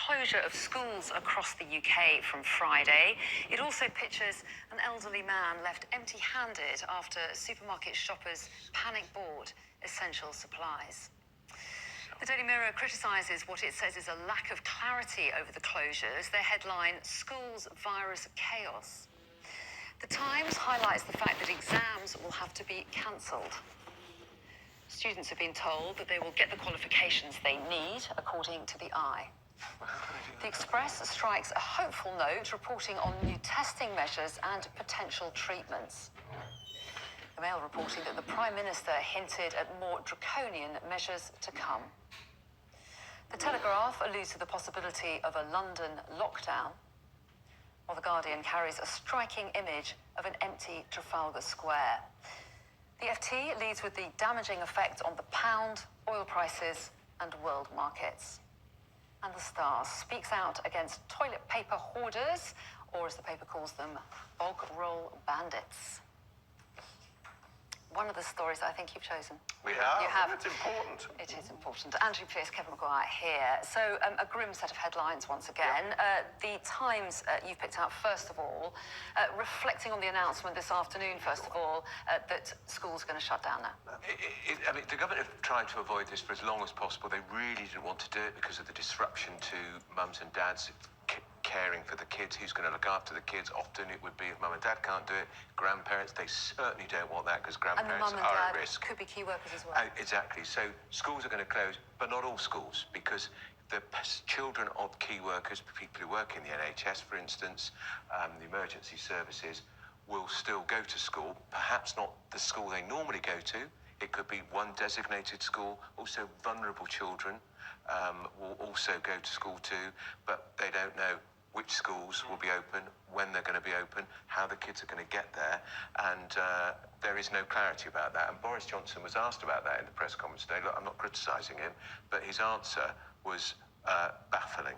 closure of schools across the UK from Friday. It also pictures an elderly man left empty-handed after supermarket shoppers panic-bought essential supplies. The Daily Mirror criticises what it says is a lack of clarity over the closures. Their headline, Schools Virus Chaos. The Times highlights the fact that exams will have to be cancelled. Students have been told that they will get the qualifications they need, according to the Eye. The Express strikes a hopeful note, reporting on new testing measures and potential treatments. The Mail reporting that the Prime Minister hinted at more draconian measures to come. The Telegraph alludes to the possibility of a London lockdown, while The Guardian carries a striking image of an empty Trafalgar Square. The FT leads with the damaging effect on the pound, oil prices and world markets. And The Star speaks out against toilet paper hoarders, or as the paper calls them, bog roll bandits. One of the stories I think you've chosen. We have. You have. It's important. It is important. Andrew Pierce, Kevin Maguire here. So a grim set of headlines once again. The Times you've picked out first of all, reflecting on the announcement this afternoon, first of all, that schools are going to shut down now. I mean, the government have tried to avoid this for as long as possible. They really didn't want to do it because of the disruption to mums and dads caring for the kids. Who's going to look after the kids? Often it would be if mum and dad can't do it. Grandparents, they certainly don't want that because grandparents and the mum and are dad at risk. Could be key workers as well. Exactly. So schools are going to close, but not all schools, because the children of key workers, people who work in the NHS, for instance, the emergency services, will still go to school. Perhaps not the school they normally go to. It could be one designated school. Also, vulnerable children will also go to school too, but they don't know which schools will be open, when they're going to be open, how the kids are going to get there, and there is no clarity about that. And Boris Johnson was asked about that in the press conference today. Look, I'm not criticising him, but his answer was baffling.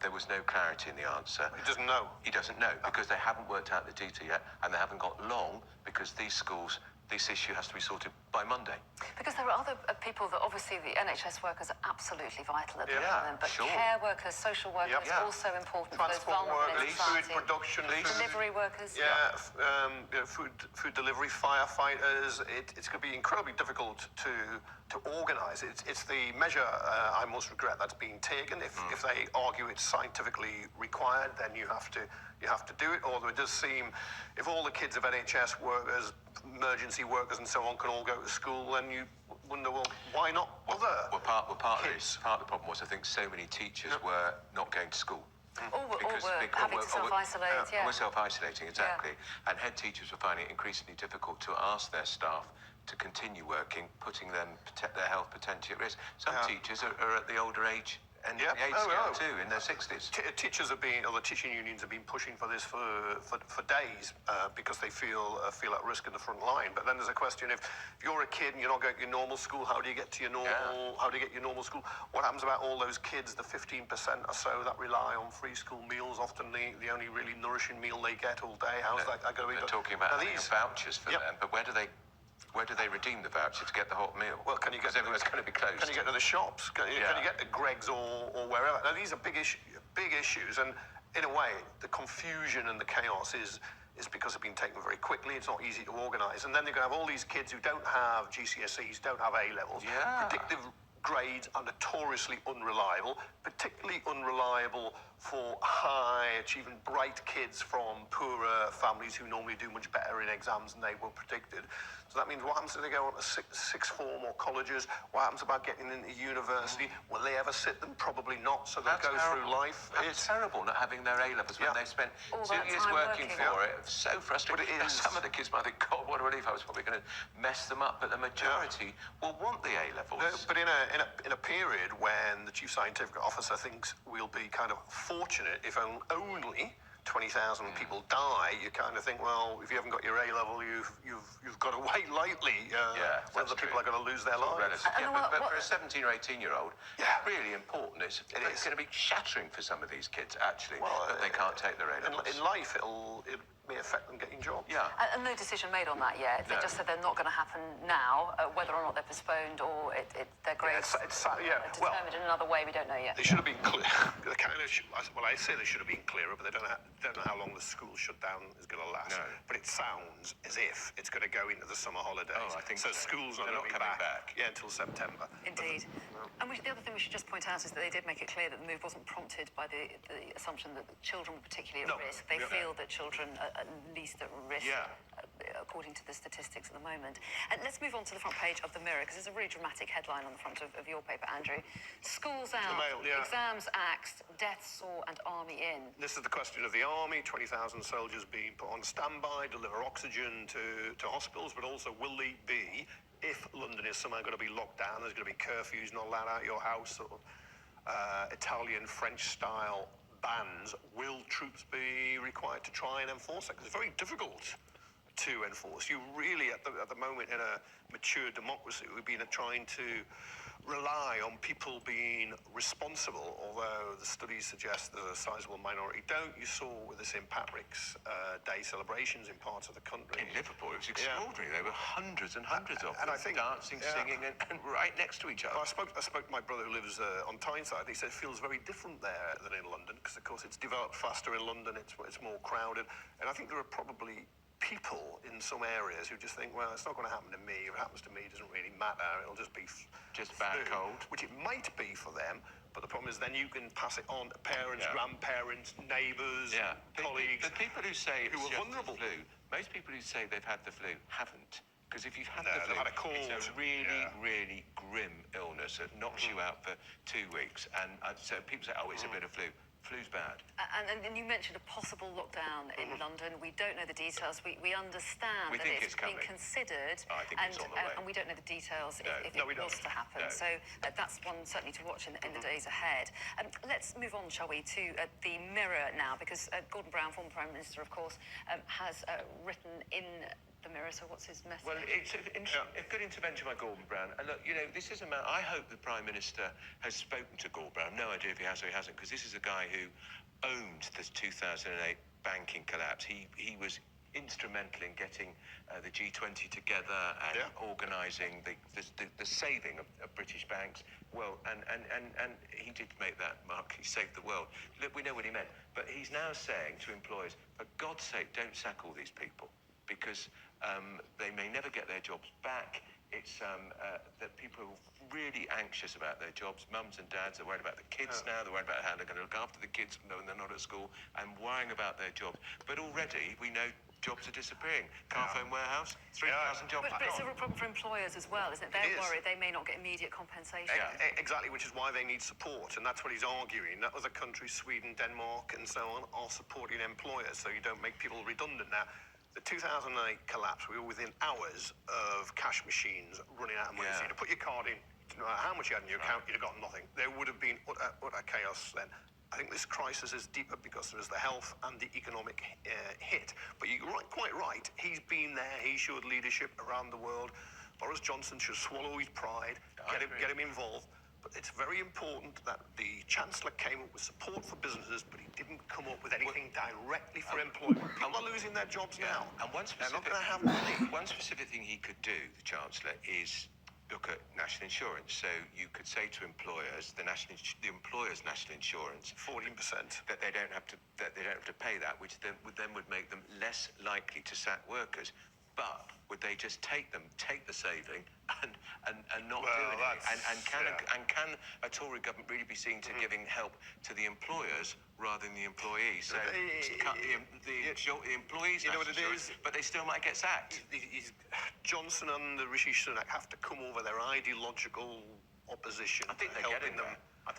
There was no clarity in the answer. He doesn't know. He doesn't know, because they haven't worked out the detail yet, and they haven't got long, because these schools, this issue has to be sorted by Monday. Because there are other people that obviously the NHS workers are absolutely vital at the moment, but sure. care workers, social workers, also important for those Transport vulnerable in workers, society. food production, Delivery workers. Food delivery, firefighters. It's going to be incredibly difficult to organise. It's the measure I most regret that's being taken. If they argue it's scientifically required, then you have to do it. Although it does seem, if all the kids of NHS workers, emergency workers and so on can all go to school, then you wonder, well, why not other Part of kids? Part of the problem was, I think, so many teachers were not going to school. Or were having to self-isolate, We're self-isolating, exactly. And head teachers were finding it increasingly difficult to ask their staff to continue working, putting their health potentially at risk. Some teachers are at the older age and the age scale too, in their 60s. Teachers have been, or the teaching unions have been pushing for this for days because they feel at risk in the front line. But then there's a question: if you're a kid and you're not going to your normal school, how do you get to your normal? How do you get your normal school? What happens about all those kids, the 15% or so that rely on free school meals? Often the only really nourishing meal they get all day. How's that going to be? They're talking about having vouchers for them, but where do they redeem the voucher to get the hot meal? Well, can you get? Everywhere's going to be closed. Can you get to the shops? Can you get to Greggs or wherever? Now these are big issues, and in a way, the confusion and the chaos is because they've been taken very quickly. It's not easy to organise, and then they're going to have all these kids who don't have GCSEs, don't have A levels. Predictive grades are notoriously unreliable, particularly unreliable for high-achieving, bright kids from poorer families who normally do much better in exams than they were predicted. So that means, what happens if they go on to sixth form or colleges? What happens about getting into university? Will they ever sit them? Probably not. So they'll go through life. It's terrible not having their A-levels when they spent 2 years working for it. It's so frustrating. But some of the kids might think, God, what a relief. I was probably going to mess them up. But the majority will want the A-levels. But in a period when the Chief Scientific Officer thinks we'll be kind of fortunate if only 20,000 people die, you kind of think, well, if you haven't got your A-level, you've got to wait lightly. Whether people are going to lose their lives. But for a 17 or 18-year-old, really important. It's going to be shattering for some of these kids, actually, that they can't take their A-levels. In life, it may affect them getting jobs. And no decision made on that yet. They just said they're not going to happen now, whether or not they're postponed or their grades determined in another way. We don't know yet. They should have been clear. The I say they should have been clearer, but they don't know how long the school shutdown is going to last. No. But it sounds as if it's going to go into the summer holidays. Oh, I think so. so. School's They're not not going to be coming back. Yeah, until September. Indeed. And the other thing we should just point out is that they did make it clear that the move wasn't prompted by the assumption that the children were particularly at risk. They feel that children are at least at risk, according to the statistics at the moment. And let's move on to the front page of the Mirror, because there's a really dramatic headline on the front of your paper, Andrew. Schools out, Mail, exams axed, deaths soar and army in. This is the question of the army. 20,000 soldiers being put on standby, deliver oxygen to hospitals, but also will they be, if London is somehow going to be locked down, there's going to be curfews, not allowed out your house, sort of Italian, French-style bans, will troops be required to try and enforce that? Because it's very difficult to enforce. You really, at the moment, in a mature democracy, we've been trying to rely on people being responsible, although the studies suggest that a sizable minority don't. You saw with the St. Patrick's Day celebrations in parts of the country. In Liverpool, it was extraordinary. There were hundreds and hundreds of them, I think, dancing, singing, and right next to each other. I spoke to my brother who lives on Tyneside. He said it feels very different there than in London, because, of course, it's developed faster in London, it's more crowded. And I think there are probably people in some areas who just think, well, it's not going to happen to me. If it happens to me, it doesn't really matter. It'll just be just bad cold. Which it might be for them, but the problem is then you can pass it on to parents, grandparents, neighbours, colleagues. The people who say who it's are just vulnerable. the flu, most people who say they've had the flu haven't. Because if you've had the they've flu, had a cold. it's a really grim illness that knocks you out for 2 weeks. And so people say, oh, it's a bit of flu. Flu's bad. And then you mentioned a possible lockdown in London. We don't know the details. We understand that it's being considered. I think it's on the way. And we don't know the details if it we was don't. to happen. No. So that's one certainly to watch in the days ahead. Let's move on, shall we, to the Mirror now, because Gordon Brown, former Prime Minister, of course, has written in the Mirror. So what's his message? Well, it's a good intervention by Gordon Brown. And look, you know, this is a man. I hope the Prime Minister has spoken to Gordon Brown. No idea if he has or he hasn't, because this is a guy who owned the 2008 banking collapse. He was instrumental in getting the G20 together and organising the saving of British banks. Well, and he did make that mark. He saved the world. Look, we know what he meant. But he's now saying to employers, for God's sake, don't sack all these people, because they may never get their jobs back. It's that people are really anxious about their jobs. Mums and dads are worried about the kids now. They're worried about how they're going to look after the kids when they're not at school, and worrying about their jobs. But already we know jobs are disappearing. Carphone Warehouse, 3,000 jobs. But it's a real problem for employers as well, isn't it? They're worried they may not get immediate compensation. Exactly, which is why they need support, and that's what he's arguing. That other countries, Sweden, Denmark, and so on, are supporting employers, so you don't make people redundant. Now, the 2008 collapse, we were within hours of cash machines running out of money. So you'd put your card in, no matter how much you had in your account, you'd have got nothing. There would have been utter chaos then. I think this crisis is deeper because there is the health and the economic hit. But you're quite right. He's been there. He showed leadership around the world. Boris Johnson should swallow his pride, get him involved. But it's very important that the Chancellor came up with support for businesses, but he didn't come up with anything directly for employment. People are losing their jobs now. And they're not going to have money. One specific thing he could do, the Chancellor, is look at national insurance. So you could say to employers, the employer's national insurance, 14%, that they don't have to pay that, which then would make them less likely to sack workers. But would they just take the saving and not do anything? And can a Tory government really be seen to giving help to the employers rather than the employees? So cut the employees, you know what it is, but they still might get sacked. Johnson and Rishi Sunak have to come over their ideological opposition. I think they're getting them. I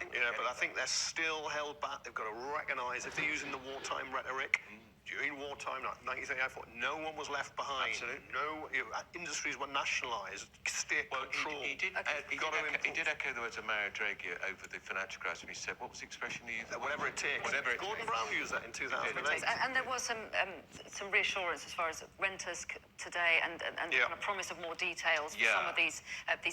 think they're still held back. They've got to recognise if they're using the wartime rhetoric. During wartime, 1934, no one was left behind. Absolutely. No, industries were nationalised, state control. He did echo the words of Mario Draghi over the financial crisis. He said, what was the expression he used? Whatever it takes. Gordon Brown used that in 2008. And there was some reassurance as far as renters today, and kind of promise of more details for some of these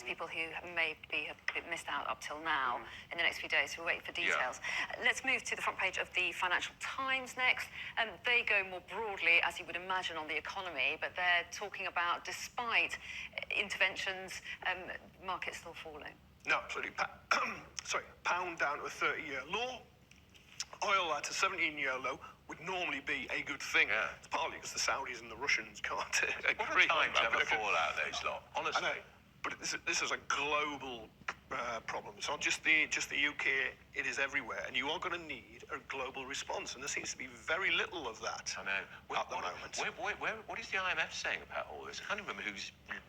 people who may have missed out up till now in the next few days. We'll wait for details. Let's move to the front page of the Financial Times next. They go more broadly, as you would imagine, on the economy, but they're talking about, despite interventions, markets still falling. No, absolutely. Pound down to a 30-year low. Oil that to 17-year low would normally be a good thing. Yeah. It's partly because the Saudis and the Russians can't What agree a time on to that. have a fallout, those lot. I Honestly. know, but this is a global problem. It's not just the UK. It is everywhere, and you are going to need a global response. And there seems to be very little of that I know. at the moment. What is the IMF saying about all this? I can't remember who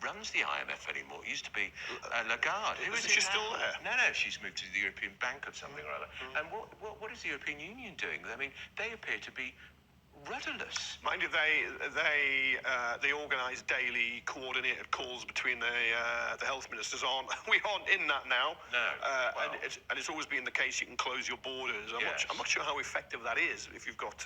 runs the IMF anymore. It used to be Lagarde. Who is Is she it still now? there? No, she's moved to the European Bank or something or other. And what is the European Union doing? I mean, they appear to be rudderless. Mind you, they organise daily coordinated calls between the health ministers. We aren't in that now. No. And it's always been the case. You can close your borders. I'm not sure how effective that is if you've got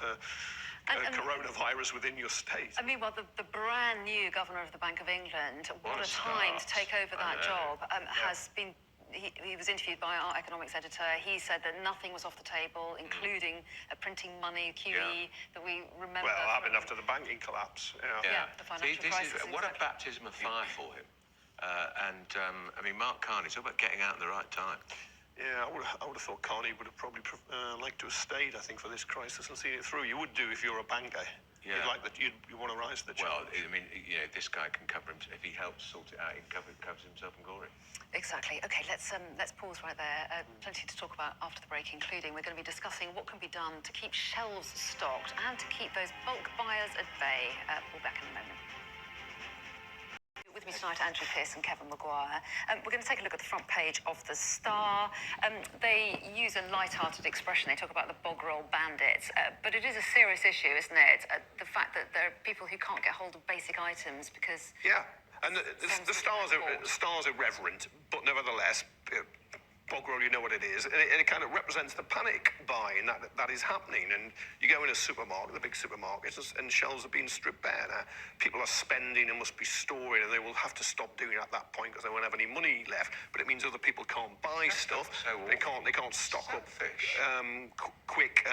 And- coronavirus within your state. I mean, well, the brand new governor of the Bank of England, what a a time to start. take over I that know. job, has been. He was interviewed by our economics editor. He said that nothing was off the table, including printing money, QE, that we remember. Well, happened from- after the banking collapse. Yeah, the financial crisis, What a exactly. baptism of fire for him. I mean, Mark Carney's all about getting out at the right time. Yeah, I would have thought Carney would have probably liked to have stayed, I think, for this crisis and seen it through. You would do if you're a banker. Yeah. You'd like that. You want to rise to the challenge. Well, I mean, you know, this guy can cover him if he helps sort it out. He covers himself in glory. Exactly. Okay, let's pause right there. Plenty to talk about after the break, including we're going to be discussing what can be done to keep shelves stocked and to keep those bulk buyers at bay. We'll be back in a moment. With me tonight, Andrew Pearce and Kevin Maguire. We're going to take a look at the front page of The Star. They use a light-hearted expression. They talk about the bog roll bandits. But it is a serious issue, isn't it? The fact that there are people who can't get hold of basic items because... Yeah, and the stars are reverent, but nevertheless, bog roll, you know what it is, and it kind of represents the panic buying that is happening. And you go in a supermarket, the big supermarkets, and shelves are being stripped bare. Now, people are spending and must be storing, and they will have to stop doing it at that point because they won't have any money left. But it means other people can't buy stuff. so they can't stock up quick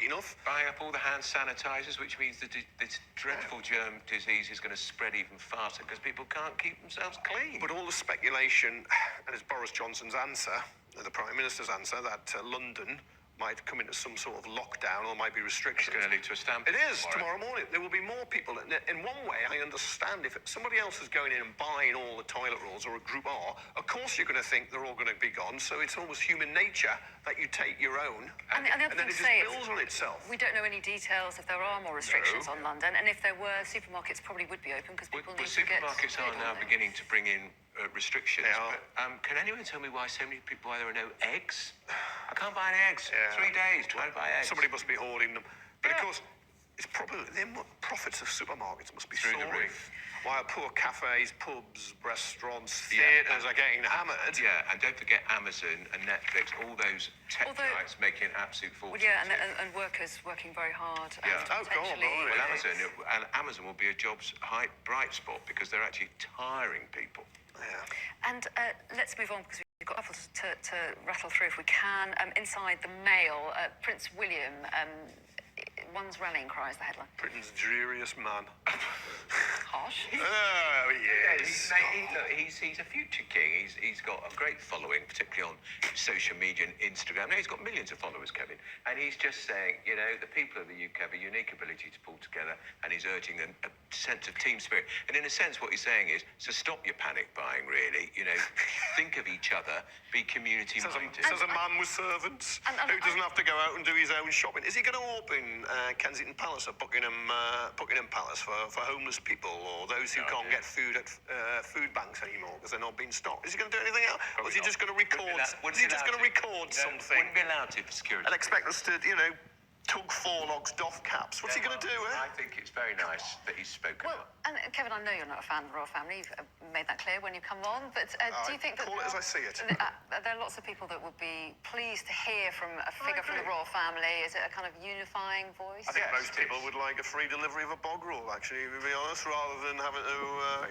enough. Buying up all the hand sanitizers, which means that this dreadful germ disease is going to spread even faster because people can't keep themselves clean. But all the speculation, and it's Boris Johnson's answer, the Prime Minister's answer, that London might come into some sort of lockdown or might be restrictions. It's going to lead to a stamp. It is tomorrow morning. There will be more people. In one way, I understand if somebody else is going in and buying all the toilet rolls, or a group are, of course you're going to think they're all going to be gone. So it's almost human nature that you take your own, And the other then thing it to just say builds on itself. we don't know any details if there are more restrictions on London, and if there were, supermarkets probably would be open because people need to get supermarkets are food, now aren't they? beginning to bring in restrictions. They are. But, can anyone tell me why so many people, why there are no eggs? I can't buy any eggs. Yeah. 3 days trying to buy eggs. Somebody must be hoarding them. But of Yeah. course, it's probably the profits of supermarkets must be Through the soaring. roof. While poor cafes, pubs, restaurants, Yeah. theatres are getting hammered. Yeah, and don't forget Amazon and Netflix, all those tech Although- giants making an absolute fortune. Well, yeah, and workers working very hard. Yeah. And Oh, God, potentially- blimey. Well, Amazon will be a jobs bright spot because they're actually tiring people. Yeah. And let's move on because we've got a couple to rattle through if we can. Inside the Mail, Prince William, one's rallying cry is the headline. Britain's dreariest man. Harsh. Oh, yes. He's a future king. He's got a great following, particularly on social media and Instagram. Now, he's got millions of followers, Kevin, and he's just saying, you know, the people of the UK have a unique ability to pull together, and he's urging a sense of team spirit. And in a sense, what he's saying is, so stop your panic buying, really. You know, think of each other, be community-minded. Says a man with servants who doesn't have to go out and do his own shopping. Is he going to open Kensington Palace or Buckingham Palace for homeless people or those who can't get food at food banks anymore because they're not being stocked? Is he going to do anything else? Or is he just going to record? Is he just going to record something Wouldn't be allowed to for security. and expect us to, you know, tug forelocks, doff caps? What's he going to do? I think it's very nice that he's spoken Well, up. and Kevin, I know you're not a fan of the royal family. You've made that clear when you come on. But do you think that call it as I see it. there are lots of people that would be pleased to hear from a figure from the agree. royal family? Is it a kind of unifying voice? I think Yes, most it people is. would like a free delivery of a bog roll, actually, to be honest, rather than having to,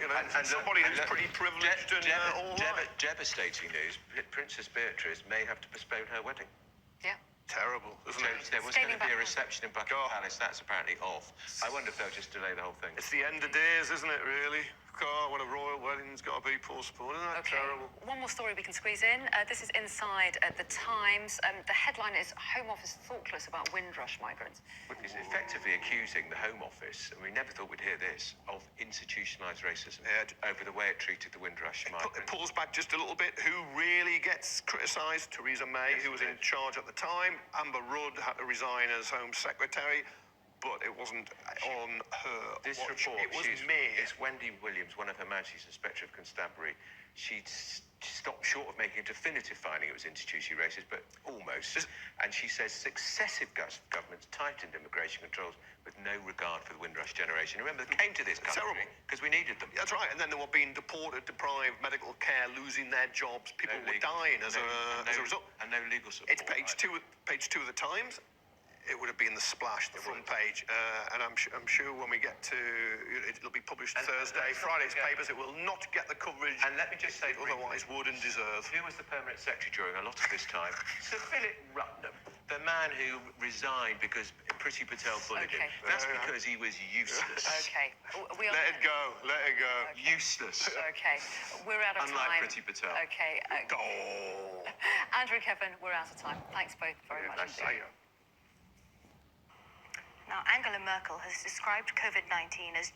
you know, And somebody look, who's pretty privileged and all right. Devastating news. Princess Beatrice may have to postpone her wedding. Yeah. Terrible, isn't it? There was Scaling going to be a back. reception in Buckingham God. Palace. That's apparently off. I wonder if they'll just delay the whole thing. It's the end of days, isn't it, really? God, what a royal wedding's got to be, Paul Sport. Isn't that Okay. terrible? One more story we can squeeze in. This is inside the Times. The headline is Home Office thoughtless about Windrush migrants. Is effectively accusing the Home Office, and we never thought we'd hear this, of institutionalised racism over the way it treated the Windrush It migrants. pulls back just a little bit. Who really gets criticised? Theresa May, who was in charge at the time. Amber Rudd had to resign as Home Secretary, but it wasn't on her This watch. report, It was me. it's Wendy Williams, one of Her Majesty's Inspector of Constabulary. She stopped short of making a definitive finding it was institutionally racist, but almost. And she says successive governments tightened immigration controls with no regard for the Windrush generation. Remember, they came to this country Terrible. because we needed them. That's right. And then they were being deported, deprived medical care, losing their jobs. People were dying as a result. And no legal support. It's page two of the Times. It would have been the splash, the front page, and I'm sure when we get to, it'll be published Thursday, Friday's papers. It will not get the coverage. And let me just say, otherwise would and deserve. Who was the permanent secretary during a lot of this time? Sir Philip Rutnam, the man who resigned because Priti Patel bullied him. That's because he was useless. Okay. We are Let it go. Let it go. Useless. Okay. We're out of time. Unlike Priti Patel. Okay. Oh. Andrew, Kevin, we're out of time. Thanks both very much indeed. Now, Angela Merkel has described COVID-19 as